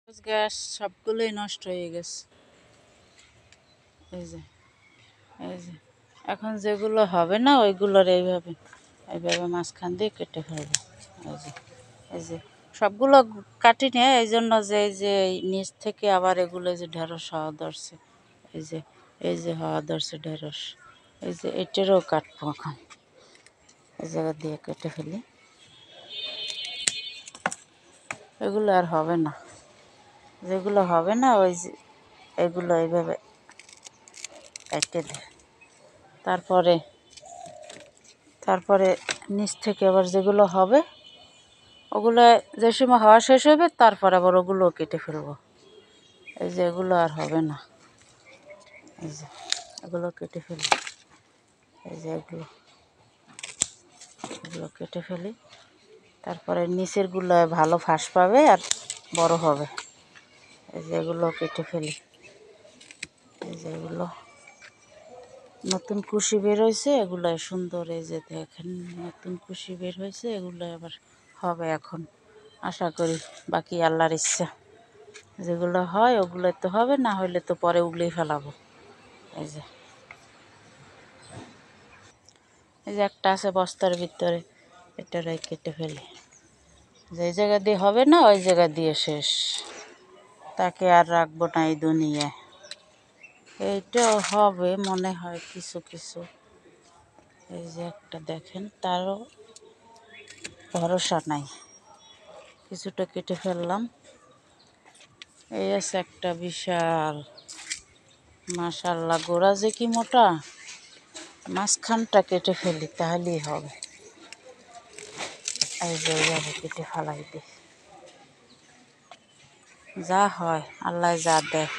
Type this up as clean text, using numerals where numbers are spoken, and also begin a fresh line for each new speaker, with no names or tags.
গাছ সবগুলোই নষ্ট হয়ে গেছে। এই যে এই যে এখন যেগুলো হবে না ওইগুলোর এইভাবে এইভাবে মাঝখান দিয়ে কেটে ফেলবো। এই যে সবগুলো কাটি নিয়ে এই জন্য যে এই যে নিচ থেকে আবার এগুলো যে ঢেঁড়স হওয়া ধরছে। এই যে হওয়া ধরছে ঢেঁড়স। এই যে এটারও কাটবো এখন। এই জায়গা দিয়ে কেটে ফেলি। এগুলো আর হবে না, যেগুলো হবে না ওই যে এগুলো এইভাবে কেটে দে। তারপরে তারপরে নিচ থেকে আবার যেগুলো হবে ওগুলো যে সময় হওয়া শেষ হবে তারপর আবার ওগুলোও কেটে ফেলবো। এই যে এগুলো আর হবে না, এই যে এগুলো কেটে ফেলি। এই যে এগুলো কেটে ফেলি। তারপরে নিচেরগুলো ভালো ফাঁস পাবে আর বড় হবে। এই যে এগুলো কেটে ফেলি। এই যে এগুলো নতুন কুশি বের হয়েছে, এগুলো সুন্দর। এই যে দেখেন নতুন কুশি বের হয়েছে, এগুলো আবার হবে এখন আশা করি। বাকি আল্লাহর ইচ্ছা, যেগুলো হয় ওগুলো তো হবে, না হলে তো পরে উগলেই ফেলাবো। এই যে একটা আছে বস্তার ভিতরে, এটারাই কেটে ফেলি। যে জায়গা দিয়ে হবে না ওই জায়গা দিয়ে শেষ, তাকে আর রাখবো না এই দুনিয়ায়। এইটাও হবে মনে হয় কিছু কিছু। এই যে একটা দেখেন, তারও ভরসা নাই, কিছুটা কেটে ফেললাম। এই আছে একটা বিশাল, মাশাআল্লাহ গোড়া যে কি মোটা। মাঝখানটা কেটে ফেলি তাহলেই হবে। এই যে এইভাবে কেটে ফেলাই দিই, যা হয় আল্লাহ যা দেয়।